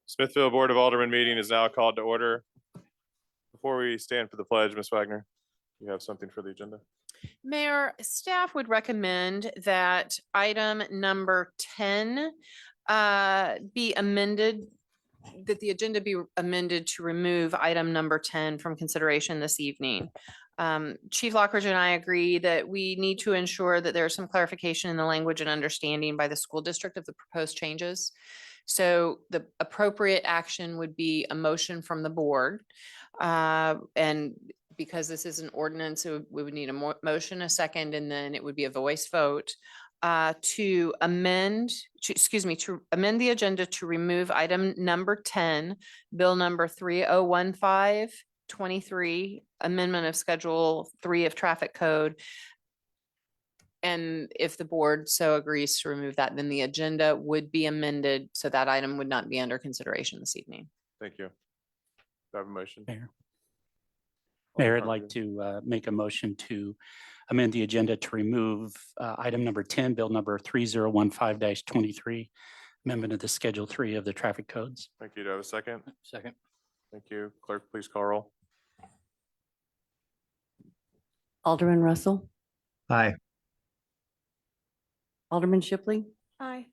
Smithville Board of Aldermen meeting is now called to order. Before we stand for the pledge, Ms. Wagner, you have something for the agenda? Mayor, staff would recommend that item number 10 be amended, that the agenda be amended to remove item number 10 from consideration this evening. Chief Lockridge and I agree that we need to ensure that there's some clarification in the language and understanding by the school district of the proposed changes. So the appropriate action would be a motion from the board. And because this is an ordinance, we would need a motion, a second, and then it would be a voice vote to amend the agenda to remove item number 10, bill number 3015-23, amendment of Schedule 3 of Traffic Code. And if the board so agrees to remove that, then the agenda would be amended so that item would not be under consideration this evening. Thank you. Do I have a motion? Mayor, I'd like to make a motion to amend the agenda to remove item number 10, bill number 3015-23, amendment of the Schedule 3 of the Traffic Codes. Thank you. Do I have a second? Second. Thank you. Clerk, please call roll. Alderman Russell. Aye. Alderman Shipley. Aye.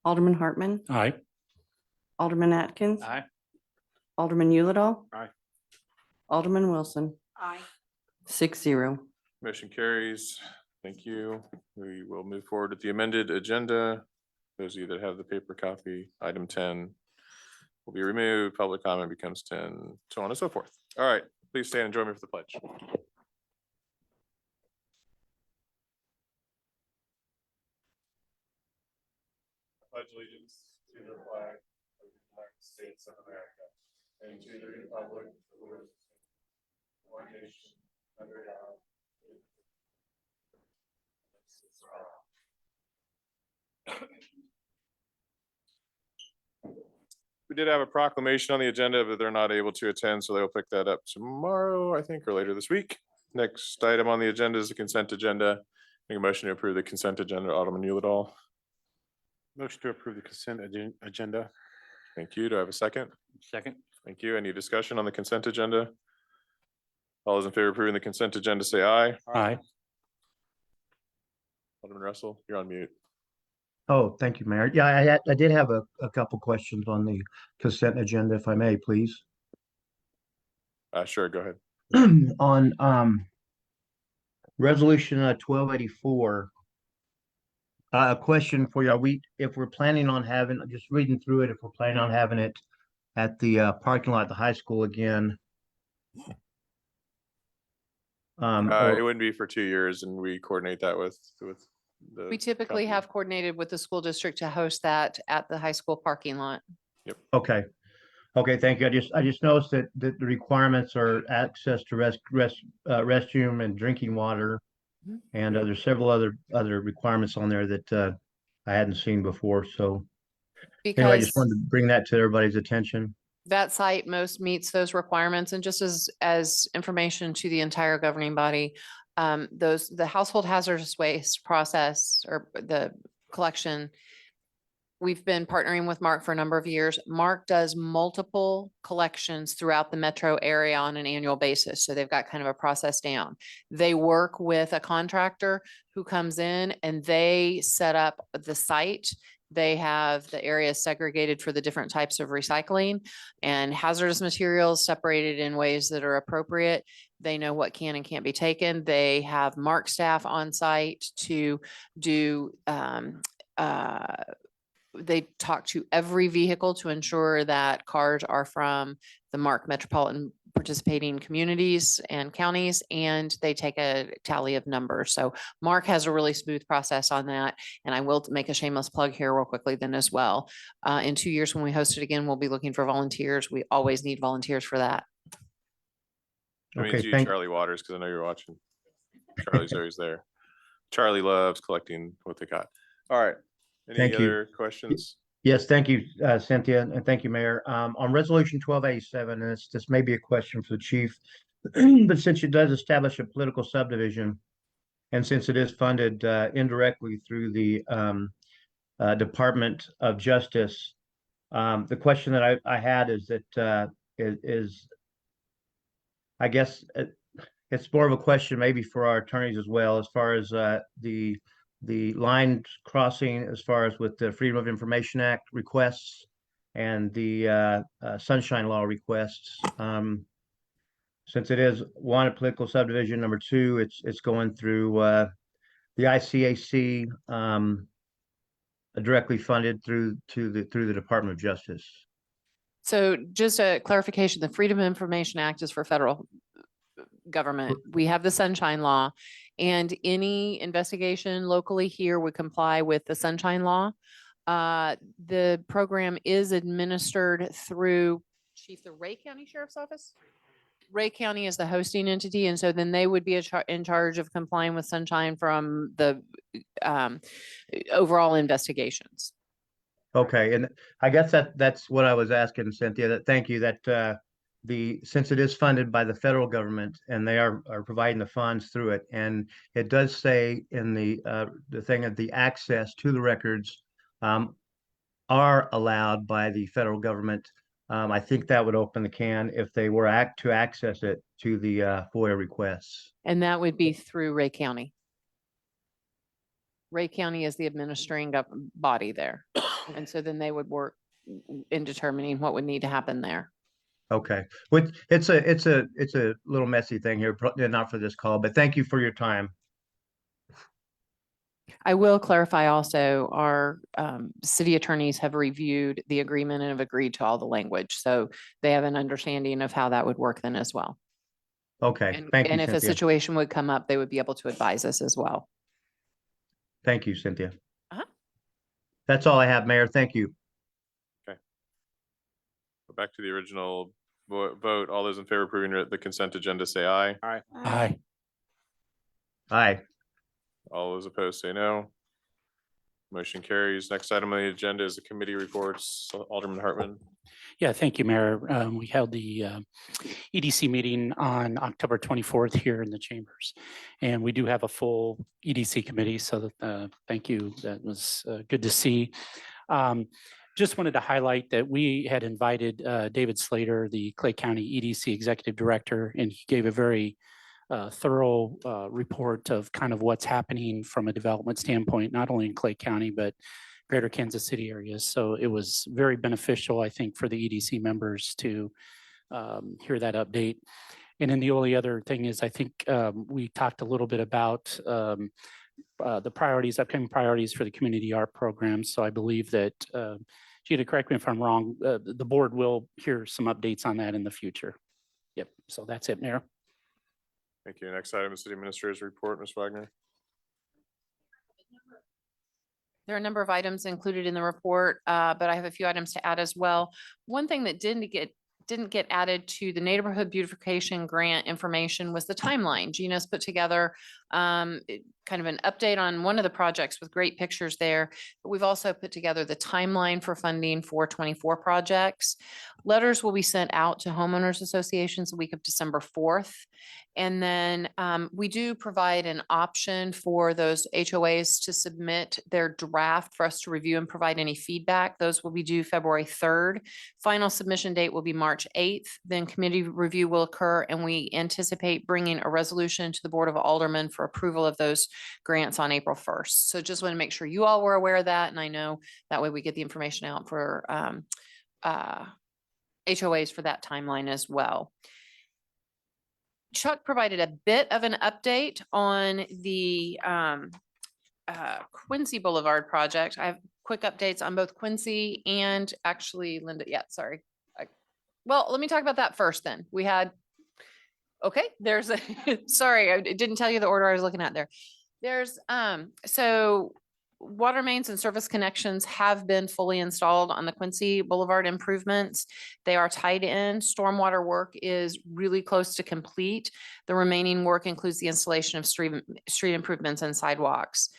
Alderman Hartman. Aye. Alderman Atkins. Aye. Alderman Yulidol. Aye. Alderman Wilson. Aye. 6-0. Motion carries. Thank you. We will move forward with the amended agenda. Those of you that have the paper copy, item 10 will be removed. Public comment becomes 10, so on and so forth. All right, please stand and join me for the pledge. Pledge allegiance to the flag of the United States of America and to the republic for which one nation under God. We did have a proclamation on the agenda, but they're not able to attend, so they'll pick that up tomorrow, I think, or later this week. Next item on the agenda is the consent agenda. Make a motion to approve the consent agenda. Alderman Yulidol. Motion to approve the consent agenda. Thank you. Do I have a second? Second. Thank you. Any discussion on the consent agenda? All those in favor of approving the consent agenda, say aye. Aye. Alderman Russell, you're on mute. Oh, thank you, Mayor. Yeah, I did have a couple questions on the consent agenda, if I may, please. Sure, go ahead. On resolution 1284. A question for you. If we're planning on having, just reading through it, if we're planning on having it at the parking lot at the high school again. It wouldn't be for 2 years, and we coordinate that with the. We typically company. have coordinated with the school district to host that at the high school parking lot. Okay. Okay, thank you. I just noticed that the requirements are access to restroom and drinking water. Mhm. And there's several other requirements on there that I hadn't seen before. So anyway, I just Because wanted to bring that to everybody's attention. that site most meets those requirements, and just as information to the entire governing body, the household hazardous waste process or the collection, we've been partnering with Mark for a number of years. Mark does multiple collections throughout the metro area on an annual basis. So they've got kind of a process down. They work with a contractor who comes in and they set up the site. They have the areas segregated for the different types of recycling and hazardous materials separated in ways that are appropriate. They know what can and can't be taken. They have Mark staff on site to do, they talk to every vehicle to ensure that cars are from the Mark metropolitan participating communities and counties, and they take a tally of numbers. So Mark has a really smooth process on that. And I will make a shameless plug here real quickly then as well. In 2 years, when we host it again, we'll be looking for volunteers. We always need volunteers for that. I mean, Okay, to you, thank- Charlie Waters, because I know you're watching. Charlie's always there. Charlie loves collecting what they got. All right. Any Thank you. other questions? Yes, thank you, Cynthia, and thank you, Mayor. On Resolution 1287, and this may be a question for the chief, but since it does establish a political subdivision, and since it is funded indirectly through the Department of Justice, the question that I had is that is I guess it's more of a question maybe for our attorneys as well, as far as the line crossing, as far as with the Freedom of Information Act requests and the Sunshine Law requests. Since it is one, a political subdivision, number two, it's going through the ICAC, directly funded through the Department of Justice. So just a clarification, the Freedom of Information Act is for federal government. We have the Sunshine Law, and any investigation locally here would comply with the Sunshine Law. The program is administered through Chief, the Ray County Sheriff's Office. Ray County is the hosting entity, and so then they would be in charge of complying with Sunshine from the overall investigations. Okay, and I guess that's what I was asking, Cynthia, that thank you, that since it is funded by the federal government and they are providing the funds through it, and it does say in the thing of the access to the records are allowed by the federal government. I think that would open the can if they were to access it to the FOIA requests. And that would be through Ray County. Ray County is the administering body there. And so then they would work in determining what would need to happen there. Okay, it's a little messy thing here, not for this call, but thank you for your time. I will clarify also, our city attorneys have reviewed the agreement and have agreed to all the language. So they have an understanding of how that would work then as well. Okay, thank you, And if a Cynthia. situation would come up, they would be able to advise us as well. Thank you, Cynthia. Uh-huh. That's all I have, Mayor. Thank you. Go back to the original vote. All those in favor of approving the consent agenda, say aye. Aye. Aye. All those opposed, say no. Motion carries. Next item on the agenda is the committee reports. Alderman Hartman. Yeah, thank you, Mayor. We held the EDC meeting on October 24th here in the chambers. And we do have a full EDC committee, so thank you. That was good to see. Just wanted to highlight that we had invited David Slater, the Clay County EDC Executive Director, and he gave a very thorough report of kind of what's happening from a development standpoint, not only in Clay County, but greater Kansas City areas. So it was very beneficial, I think, for the EDC members to hear that update. And then the only other thing is, I think we talked a little bit about the priorities, upcoming priorities for the community art program. So I believe that, Gina, correct me if I'm wrong, the board will hear some updates on that in the future. Yep, so that's it, Mayor. Thank you. Next item is City Administrator's report, Ms. Wagner. There are a number of items included in the report, but I have a few items to add as well. One thing that didn't get added to the neighborhood beautification grant information was the timeline. Gina's put together kind of an update on one of the projects with great pictures there. But we've also put together the timeline for funding for 24 projects. Letters will be sent out to homeowners associations the week of December 4th. And then we do provide an option for those HOAs to submit their draft for us to review and provide any feedback. Those will be due February 3rd. Final submission date will be March 8th. Then committee review will occur, and we anticipate bringing a resolution to the Board of Aldermen for approval of those grants on April 1st. So just want to make sure you all were aware of that. And I know that way we get the information out for HOAs for that timeline as well. Chuck provided a bit of an update on the Quincy Boulevard project. I have quick updates on both Quincy and actually Linda. Yeah, sorry. Well, let me talk about that first then. We had, okay, there's a, sorry, I didn't tell you the order I was looking at there. There's, so water mains and surface connections have been fully installed on the Quincy Boulevard improvements. They are tied in. Stormwater work is really close to complete. The remaining work includes the installation of street improvements and sidewalks.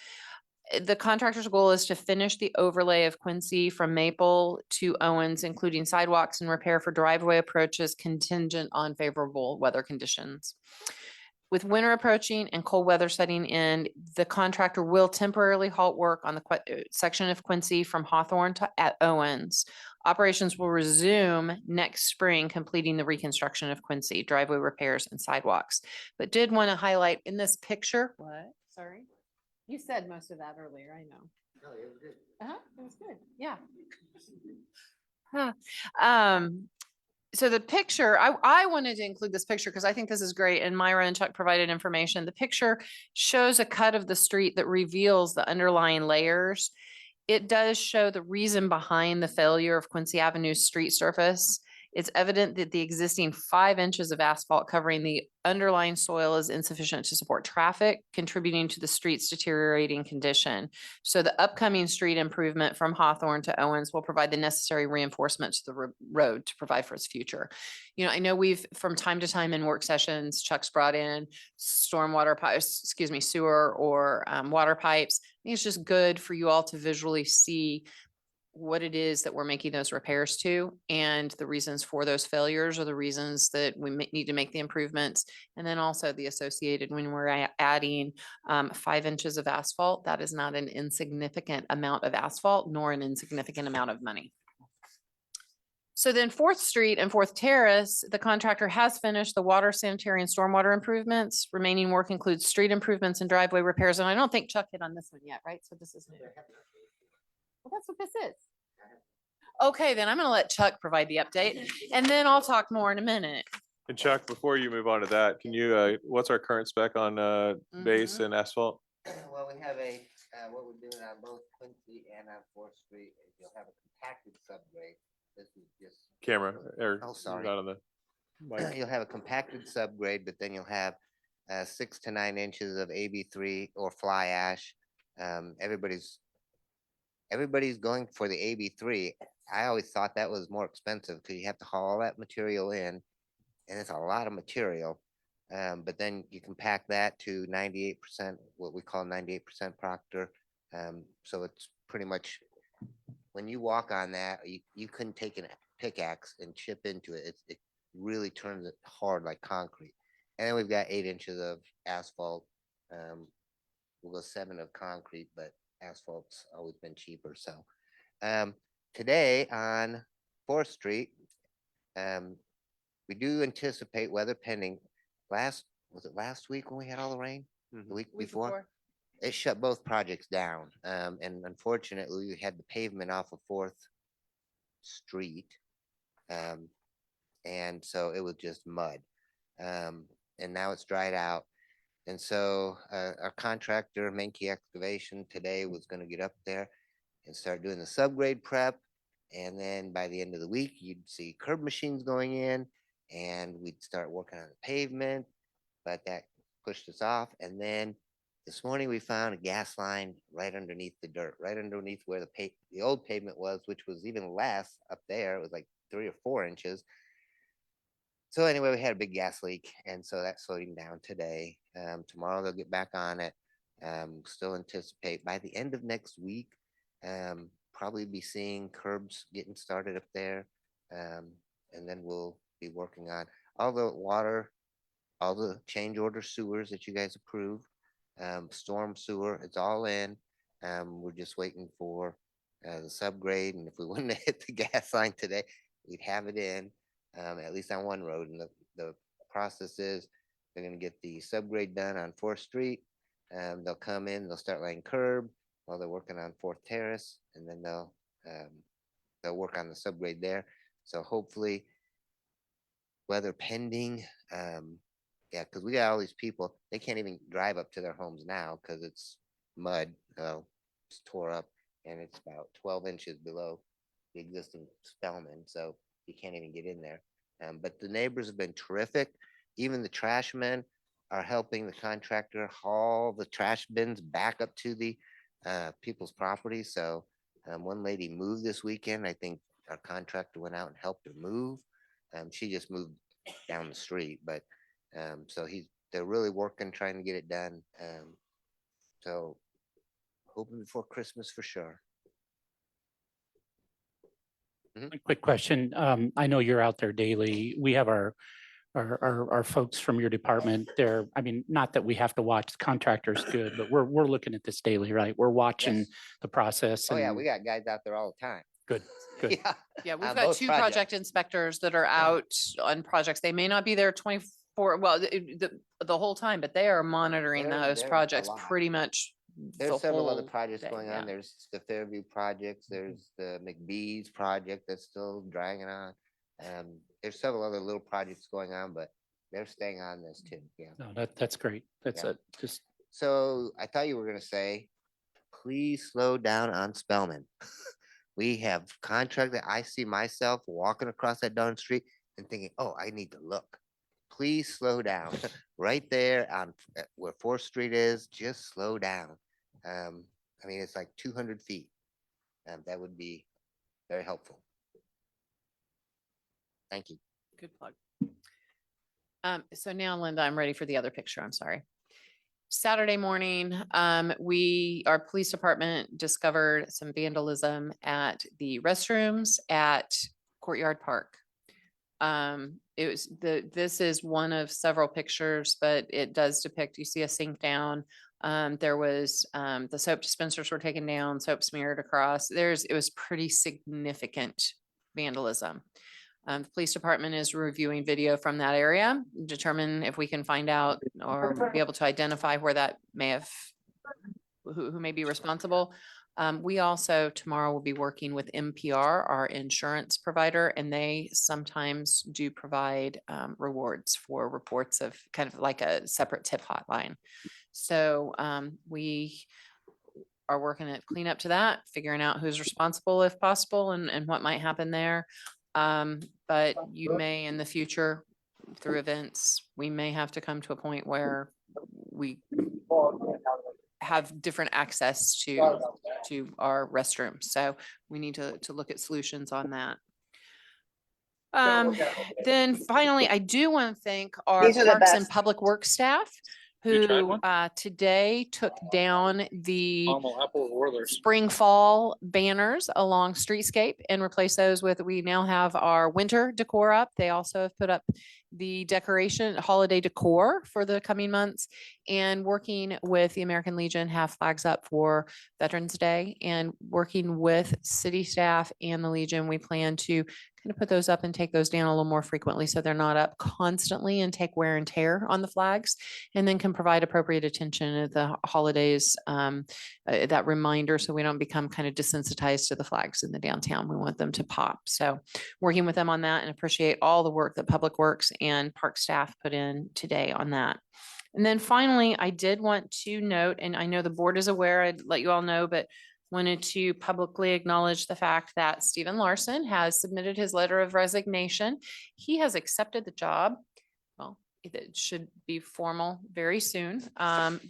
The contractor's goal is to finish the overlay of Quincy from Maple to Owens, including sidewalks and repair for driveway approaches contingent on favorable weather conditions. With winter approaching and cold weather setting in, the contractor will temporarily halt work on the section of Quincy from Hawthorne to at Owens. Operations will resume next spring, completing the reconstruction of Quincy, driveway repairs and sidewalks. But did want to highlight in this picture, what? Sorry? You said most of that earlier, I know. No, it was good. It was good, yeah. So the picture, I wanted to include this picture because I think this is great, and Myra and Chuck provided information. The picture shows a cut of the street that reveals the underlying layers. It does show the reason behind the failure of Quincy Avenue's street surface. It's evident that the existing 5 inches of asphalt covering the underlying soil is insufficient to support traffic, contributing to the street's deteriorating condition. So the upcoming street improvement from Hawthorne to Owens will provide the necessary reinforcement to the road to provide for its future. You know, I know we've, from time to time in work sessions, Chuck's brought in stormwater pipes, sewer or water pipes. I think it's just good for you all to visually see what it is that we're making those repairs to and the reasons for those failures or the reasons that we need to make the improvements. And then also the associated when we're adding 5 inches of asphalt, that is not an insignificant amount of asphalt nor an insignificant amount of money. So then 4th Street and 4th Terrace, the contractor has finished the water, sanitary and stormwater improvements. Remaining work includes street improvements and driveway repairs. And I don't think Chuck hit on this one yet, right? So this is new. Well, that's what this is. Okay, then I'm gonna let Chuck provide the update and then I'll talk more in a minute. And Chuck, before you move on to that, can you, what's our current spec on base and asphalt? Well, we have what we're doing on both Quincy and on 4th Street, is you'll have a compacted subgrade. This is just. Camera, or Oh, sorry. not on the mic. You'll have a compacted subgrade, but then you'll have 6 to 9 inches of AB3 or fly ash. Everybody's going for the AB3. I always thought that was more expensive because you have to haul all that material in, and it's a lot of material. But then you compact that to 98%, what we call 98% Proctor. So it's pretty much, when you walk on that, you couldn't take a pickaxe and chip into it. It really turns it hard like concrete. And then we've got 8 inches of asphalt. We'll go 7 of concrete, but asphalt's always been cheaper. So today on 4th Street, we do anticipate weather pending. Was it last week when we had all the rain? The week before? It shut both projects down. And unfortunately, we had the pavement off of 4th Street. And so it was just mud. And now it's dried out. And so our contractor, Menke Excavation, today was going to get up there and start doing the subgrade prep. And then by the end of the week, you'd see curb machines going in and we'd start working on the pavement, but that pushed us off. And then this morning we found a gas line right underneath the dirt, right underneath where the old pavement was, which was even less up there. It was like 3 or 4 inches. So anyway, we had a big gas leak, and so that's slowing down today. Tomorrow they'll get back on it. Still anticipate by the end of next week, probably be seeing curbs getting started up there. And then we'll be working on all the water, all the change order sewers that you guys approve, storm sewer, it's all in. We're just waiting for the subgrade, and if we wouldn't have hit the gas line today, we'd have it in. At least on one road. And the process is they're going to get the subgrade done on 4th Street. They'll come in, they'll start laying curb while they're working on 4th Terrace, and then they'll work on the subgrade there. So hopefully, weather pending, yeah, because we got all these people, they can't even drive up to their homes now because it's mud, it's tore up, and it's about 12 inches below the existing Spellman. So you can't even get in there. But the neighbors have been terrific. Even the trash men are helping the contractor haul the trash bins back up to the people's property. So one lady moved this weekend. I think our contractor went out and helped her move. She just moved down the street, but so they're really working, trying to get it done. So open before Christmas for sure. A quick question. I know you're out there daily. We have our folks from your department there. I mean, not that we have to watch, the contractor's good, but we're looking at this daily, right? We're watching Yes. the process. Oh, yeah, and we got guys out there all the time. Good, good. Yeah. Yeah, we've on got both 2 project projects. inspectors that are out on projects. They may not be there 24, well, the whole time, but they are monitoring They're those there a projects lot. pretty much. There's the several other whole projects day, going yeah. on. There's the Fairview projects, there's the McBee's project that's still dragging on. There's several other little projects going on, but they're staying on this too, yeah. No, that's great. That's Yeah. just, So I thought you were gonna say, please slow down on Spellman. We have contracted, I see myself walking across that darn street and thinking, oh, I need to look. Please slow down. Right there on where 4th Street is, just slow down. I mean, it's like 200 feet. And that would be very helpful. Thank you. Good plug. So now, Linda, I'm ready for the other picture. I'm sorry. Saturday morning, our police department discovered some vandalism at the restrooms at Courtyard Park. This is one of several pictures, but it does depict, you see a sink down. There was, the soap dispensers were taken down, soap smeared across. It was pretty significant vandalism. The police department is reviewing video from that area, determine if we can find out or be able to identify where that may have, who may be responsible. We also tomorrow will be working with NPR, our insurance provider, and they sometimes do provide rewards for reports of kind of like a separate tip hotline. So we are working at clean up to that, figuring out who's responsible if possible and what might happen there. But you may in the future, through events, we may have to come to a point where we have different access to our restrooms. So we need to look at solutions on that. Then finally, I do want to thank our These are the Parks and best. Public Works staff You tried who one? today took down the Caramel apple Werther's. spring fall banners along streetscape and replace those with, we now have our winter decor up. They also have put up the decoration, holiday decor for the coming months, and working with the American Legion have flags up for Veterans Day, and working with city staff and the Legion, we plan to kind of put those up and take those down a little more frequently so they're not up constantly and take wear and tear on the flags, and then can provide appropriate attention at the holidays, that reminder, so we don't become kind of desensitized to the flags in the downtown. We want them to pop. So working with them on that, and appreciate all the work that Public Works and park staff put in today on that. And then finally, I did want to note, and I know the board is aware, I'd let you all know, but wanted to publicly acknowledge the fact that Stephen Larson has submitted his letter of resignation. He has accepted the job. Well, it should be formal very soon,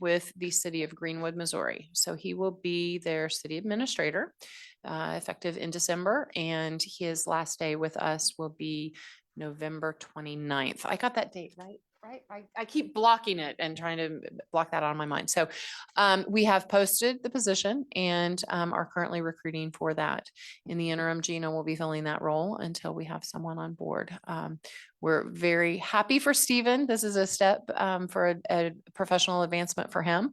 with the city of Greenwood, Missouri. So he will be their city administrator, effective in December, and his last day with us will be November 29th. I got that date right? I keep blocking it and trying to block that out of my mind. So we have posted the position and are currently recruiting for that. In the interim, Gina will be filling that role until we have someone on board. We're very happy for Stephen. This is a step for a professional advancement for him.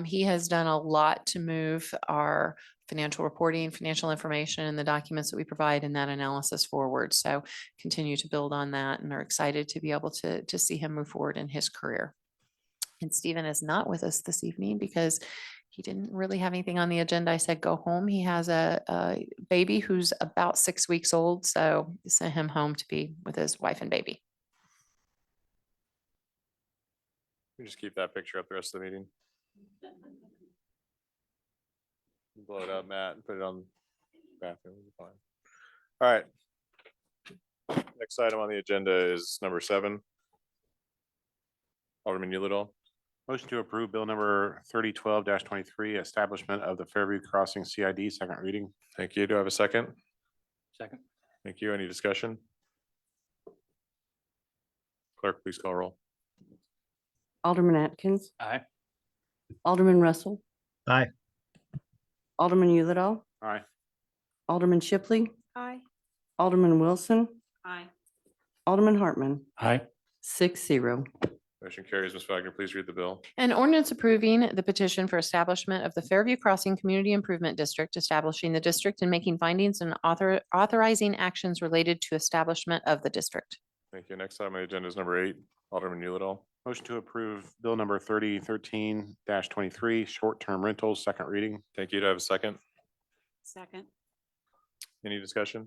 He has done a lot to move our financial reporting, financial information, and the documents that we provide in that analysis forward. So continue to build on that, and are excited to be able to see him move forward in his career. And Stephen is not with us this evening because he didn't really have anything on the agenda. I said, go home. He has a baby who's about 6 weeks old. So I sent him home to be with his wife and baby. You just keep that picture up the rest of the meeting. Blow it up, Matt, and put it on the bathroom. It'll be fine. All right. Next item on the agenda is number 7. Alderman Yulidol. Motion to approve bill number 3012-23, establishment of the Fairview Crossing CID, second reading. Thank you. Do I have a second? Second. Thank you. Any discussion? Clerk, please call roll. Alderman Atkins, Aye. Alderman Russell. Aye. Alderman Yulidol, Aye. Alderman Shipley, Aye. Alderman Wilson, Aye. Alderman Hartman, Aye. 6-0. Motion carries. Ms. Wagner, please read the bill. An ordinance approving the petition for establishment of the Fairview Crossing Community Improvement District, establishing the district and making findings and authorizing actions related to establishment of the district. Thank you. Next item on the agenda is number 8, Alderman Yulidol. Motion to approve bill number 3013-23, short-term rentals, second reading. Thank you. Do I have a second? Second. Any discussion?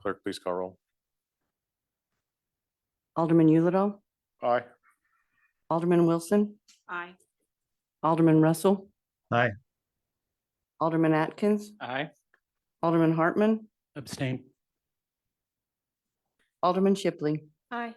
Clerk, please call roll. Alderman Yulidol, Aye. Alderman Wilson, Aye. Alderman Russell. Aye. Alderman Atkins, Aye. Alderman Hartman, Abstain. Alderman Shipley, Aye.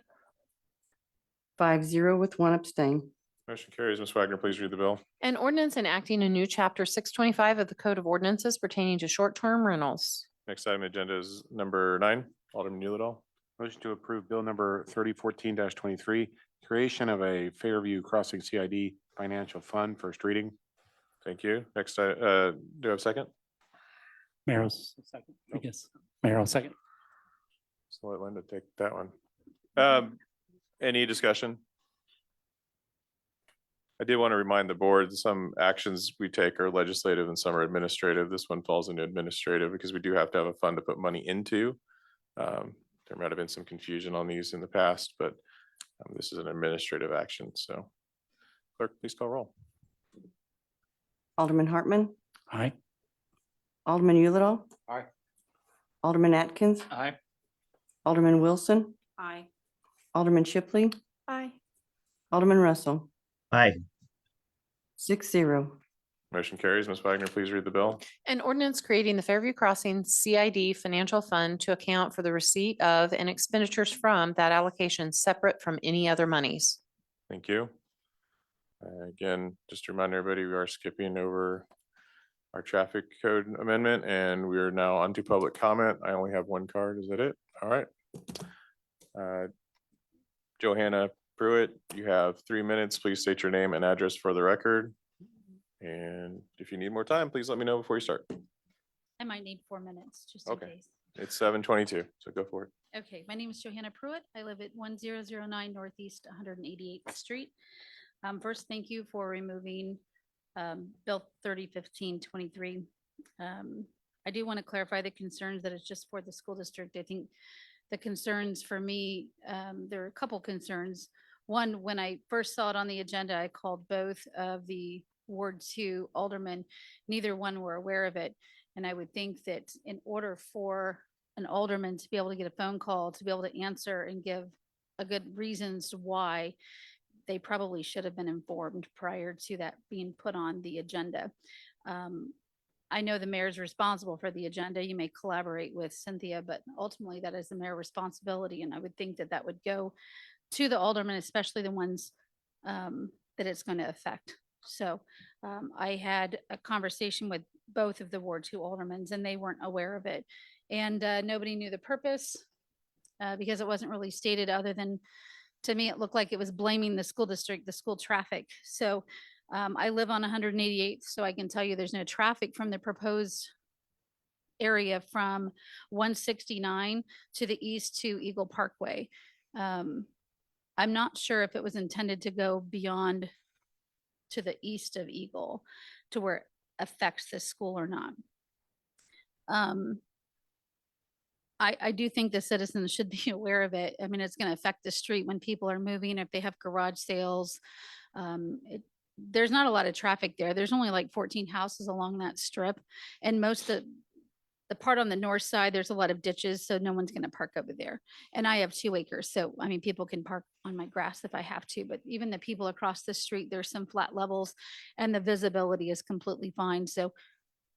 5-0 with 1 abstain. Motion carries. Ms. Wagner, please read the bill. An ordinance enacting a new chapter 625 of the Code of Ordinances pertaining to short-term rentals. Next item on the agenda is number 9, Alderman Yulidol. Motion to approve bill number 3014-23, creation of a Fairview Crossing CID financial fund, first reading. Thank you. Next, do I have a second? Merrill's second, I guess. Merrill second. So let Linda take that one. Any discussion? I did want to remind the board, some actions we take are legislative and some are administrative. This one falls into administrative because we do have to have a fund to put money into. There might have been some confusion on these in the past, but this is an administrative action. So clerk, please call roll. Alderman Hartman, Aye. Alderman Yulidol. Aye. Alderman Atkins, Aye. Alderman Wilson, Aye. Alderman Shipley, Aye. Alderman Russell, Aye. 6-0. Motion carries. Ms. Wagner, please read the bill. An ordinance creating the Fairview Crossing CID Financial Fund to account for the receipt of and expenditures from that allocation separate from any other monies. Thank you. Again, just to remind everybody, we are skipping over our traffic code amendment and we are now on to public comment. I only have one card. Is that it? All right. Johanna Pruitt, you have 3 minutes. Please state your name and address for the record. And if you need more time, please let me know before you start. I might need 4 minutes, just in Okay. case. It's 7:22, so go for it. Okay, my name is Johanna Pruitt. I live at 1009 Northeast 188th Street. First, thank you for removing Bill 3015-23. I do want to clarify the concerns that it's just for the school district. I think the concerns for me, there are a couple concerns. One, when I first saw it on the agenda, I called both of the Ward 2 aldermen. Neither one were aware of it. And I would think that in order for an alderman to be able to get a phone call, to be able to answer and give a good reasons why, they probably should have been informed prior to that being put on the agenda. I know the mayor is responsible for the agenda. You may collaborate with Cynthia, but ultimately that is the mayor's responsibility. And I would think that that would go to the aldermen, especially the ones that it's going to affect. So I had a conversation with both of the Ward 2 aldermen and they weren't aware of it. And nobody knew the purpose because it wasn't really stated, other than, to me, it looked like it was blaming the school district, the school traffic. So I live on 188th, so I can tell you there's no traffic from the proposed area from 169 to the east to Eagle Parkway. I'm not sure if it was intended to go beyond to the east of Eagle to where it affects the school or not. I do think the citizens should be aware of it. I mean, it's going to affect the street when people are moving, if they have garage sales. There's not a lot of traffic there. There's only like 14 houses along that strip. And most of the part on the north side, there's a lot of ditches, so no one's going to park over there. And I have 2 acres. So, I mean, people can park on my grass if I have to, but even the people across the street, there's some flat levels and the visibility is completely fine. So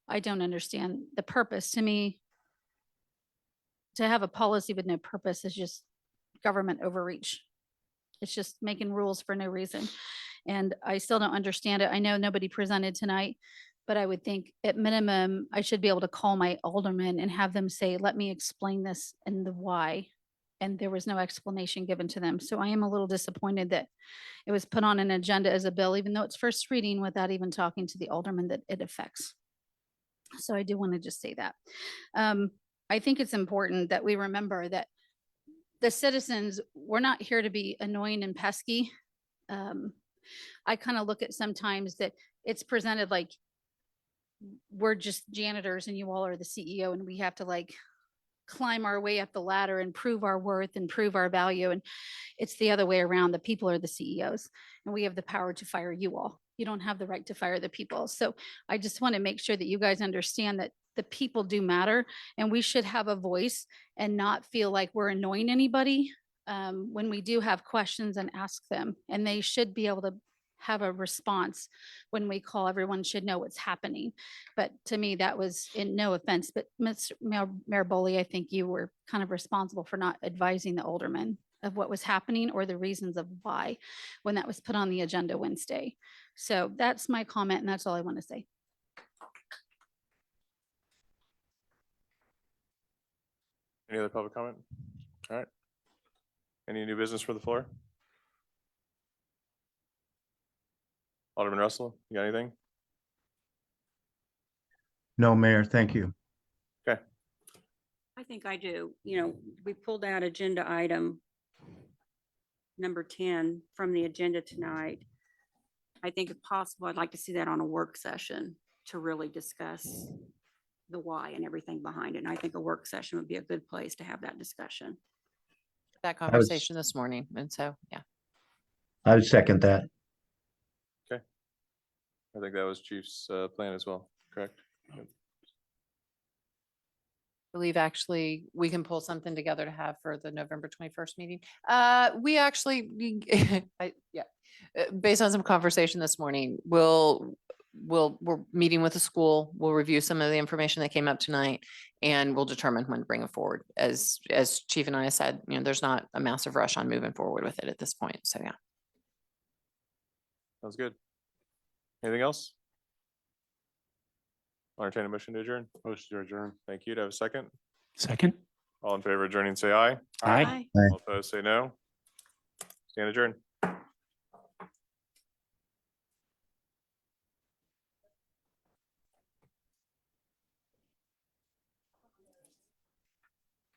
I don't understand the purpose. To me, to have a policy with no purpose is just government overreach. It's just making rules for no reason. And I still don't understand it. I know nobody presented tonight, but I would think at minimum, I should be able to call my alderman and have them say, let me explain this and the why. and there was no explanation given to them. So I am a little disappointed that it was put on an agenda as a bill, even though it's first reading, without even talking to the alderman that it affects. So I do want to just say that. I think it's important that we remember that the citizens, we're not here to be annoying and pesky. I kind of look at sometimes that it's presented like we're just janitors and you all are the CEO and we have to like climb our way up the ladder and prove our worth and prove our value. And it's the other way around. The people are the CEOs and we have the power to fire you all. You don't have the right to fire the people. So I just want to make sure that you guys understand that the people do matter and we should have a voice and not feel like we're annoying anybody when we do have questions and ask them. And they should be able to have a response when we call. Everyone should know what's happening. But to me, that was, in no offense, but Mr. Mayor Boley, I think you were kind of responsible for not advising the aldermen of what was happening or the reasons of why when that was put on the agenda Wednesday. So that's my comment and that's all I want to say. Any other public comment? All right. Any new business for the floor? Alderman Russell, you got anything? No, Mayor, thank you. Okay. I think I do. You know, we pulled out agenda item number 10 from the agenda tonight. I think if possible, I'd like to see that on a work session to really discuss the why and everything behind it. And I think a work session would be a good place to have that discussion. That conversation this morning. And so, yeah. I would second that. I think that was Chief's plan as well, correct? Yep. Believe actually we can pull something together to have for the November 21st meeting. We actually, based on some conversation this morning, we're meeting with the school. We'll review some of the information that came up tonight and we'll determine when to bring it forward. As Chief and I said, you know, there's not a massive rush on moving forward with it at this point. So yeah. Sounds good. Anything else? I'll entertain a motion to adjourn. Motion to adjourn. Thank you. To have a second? Second. All in favor of adjourning, say aye. Aye. All opposed, say no. Stand adjourned.